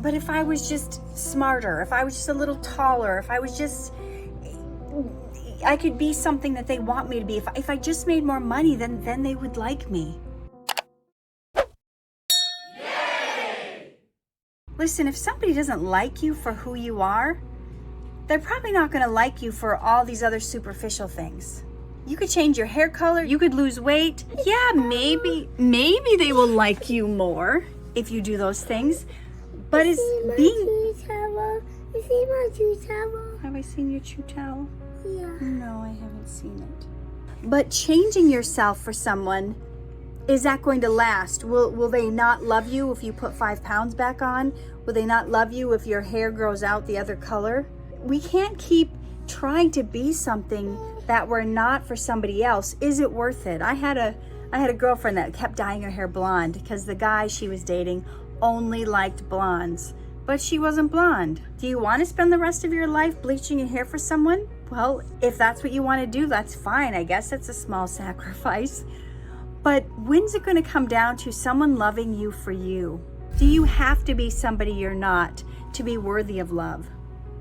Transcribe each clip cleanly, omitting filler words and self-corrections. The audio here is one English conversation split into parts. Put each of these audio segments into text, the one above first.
But if I was just smarter, if I was just a little taller, if I was just, I could be something that they want me to be. If I just made more money, then they would like me. Yay! Listen, if somebody doesn't like you for who you are, they're probably not going to like you for all these other superficial things. You could change your hair color, you could lose weight. Yeah, maybe they will like you more if you do those things. But it's being... You see my chew towel? Have I seen your chew towel? Yeah. No, I haven't seen it. But changing yourself for someone, is that going to last? Will they not love you if you put 5 pounds back on? Will they not love you if your hair grows out the other color? We can't keep trying to be something that we're not for somebody else. Is it worth it? I had a girlfriend that kept dyeing her hair blonde because the guy she was dating only liked blondes, but she wasn't blonde. Do you want to spend the rest of your life bleaching your hair for someone? Well, if that's what you want to do, that's fine. I guess it's a small sacrifice. But when's it going to come down to someone loving you for you? Do you have to be somebody you're not to be worthy of love?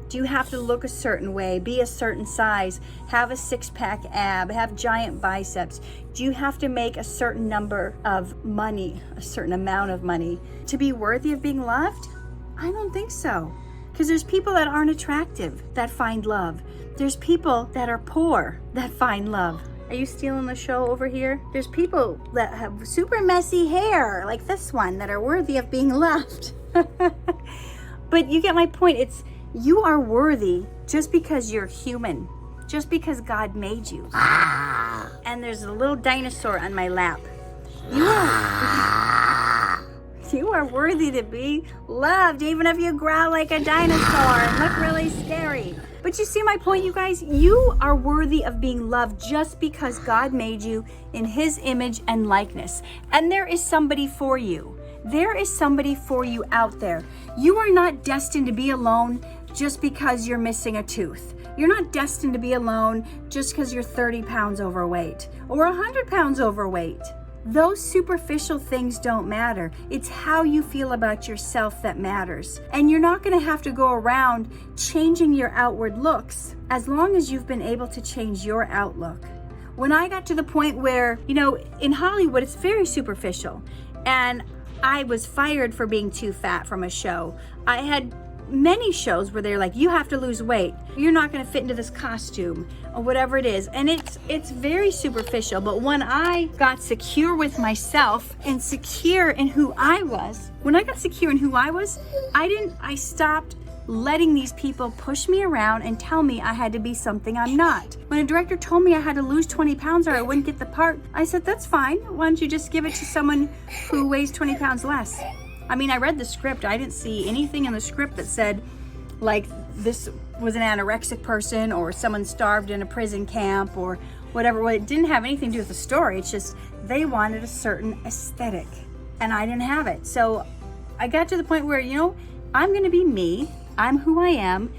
Do you have to look a certain way, be a certain size, have a 6-pack ab, have giant biceps? Do you have to make a certain number of money, a certain amount of money to be worthy of being loved? I don't think so. Because there's people that aren't attractive that find love. There's people that are poor that find love. Are you stealing the show over here? There's people that have super messy hair, like this one, that are worthy of being loved. But you get my point. You are worthy just because you're human, just because God made you. And there's a little dinosaur on my lap. You are worthy to be loved, even if you growl like a dinosaur and look really scary. But you see my point, you guys? You are worthy of being loved just because God made you in His image and likeness. And there is somebody for you. There is somebody for you out there. You are not destined to be alone just because you're missing a tooth. You're not destined to be alone just because you're 30 pounds overweight or 100 pounds overweight. Those superficial things don't matter. It's how you feel about yourself that matters. And you're not going to have to go around changing your outward looks as long as you've been able to change your outlook. When I got to the point where, in Hollywood, it's very superficial. And I was fired for being too fat from a show. I had many shows where they're like, you have to lose weight. You're not going to fit into this costume or whatever it is. And it's very superficial. But when I got secure with myself and secure in who I was, when I got secure in who I was, I stopped letting these people push me around and tell me I had to be something I'm not. When a director told me I had to lose 20 pounds or I wouldn't get the part, I said, that's fine. Why don't you just give it to someone who weighs 20 pounds less? I mean, I read the script. I didn't see anything in the script that said, like, this was an anorexic person or someone starved in a prison camp or whatever. Well, it didn't have anything to do with the story. It's just they wanted a certain aesthetic, and I didn't have it. So I got to the point where, I'm going to be me. I'm who I am.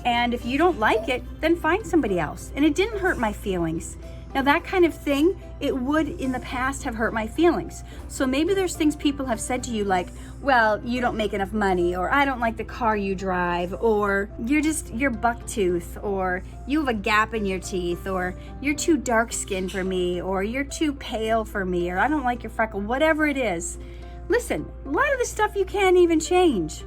And if you don't like it, then find somebody else. And it didn't hurt my feelings. Now, that kind of thing, it would in the past have hurt my feelings. So maybe there's things people have said to you like, well, you don't make enough money, or I don't like the car you drive, or you're bucktooth, or you have a gap in your teeth, or you're too dark skinned for me, or you're too pale for me, or I don't like your freckle, whatever it is. Listen, a lot of the stuff you can't even change.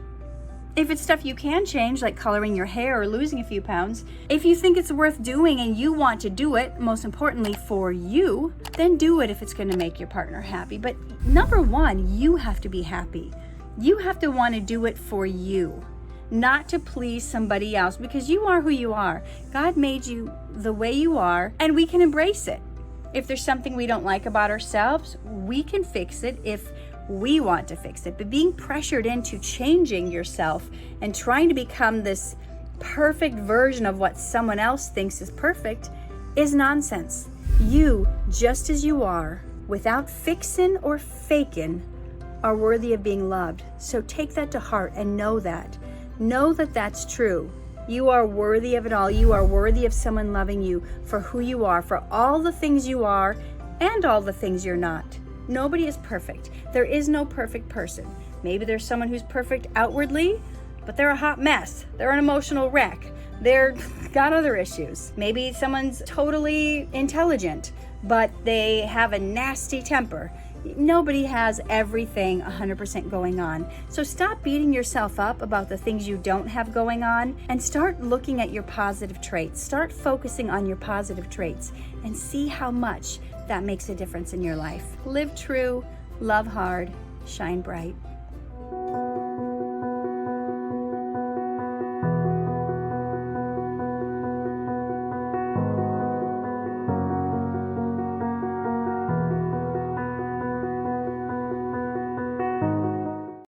If it's stuff you can change, like coloring your hair or losing a few pounds, if you think it's worth doing and you want to do it, most importantly for you, then do it if it's going to make your partner happy. But number one, you have to be happy. You have to want to do it for you, not to please somebody else, because you are who you are. God made you the way you are, and we can embrace it. If there's something we don't like about ourselves, we can fix it if we want to fix it. But being pressured into changing yourself and trying to become this perfect version of what someone else thinks is perfect is nonsense. You, just as you are, without fixing or faking, are worthy of being loved. So take that to heart and know that. Know that that's true. You are worthy of it all. You are worthy of someone loving you for who you are, for all the things you are and all the things you're not. Nobody is perfect. There is no perfect person. Maybe there's someone who's perfect outwardly, but they're a hot mess. They're an emotional wreck. They're got other issues. Maybe someone's totally intelligent, but they have a nasty temper. Nobody has everything 100% going on. So stop beating yourself up about the things you don't have going on and start looking at your positive traits. Start focusing on your positive traits and see how much that makes a difference in your life. Live true, love hard, shine bright.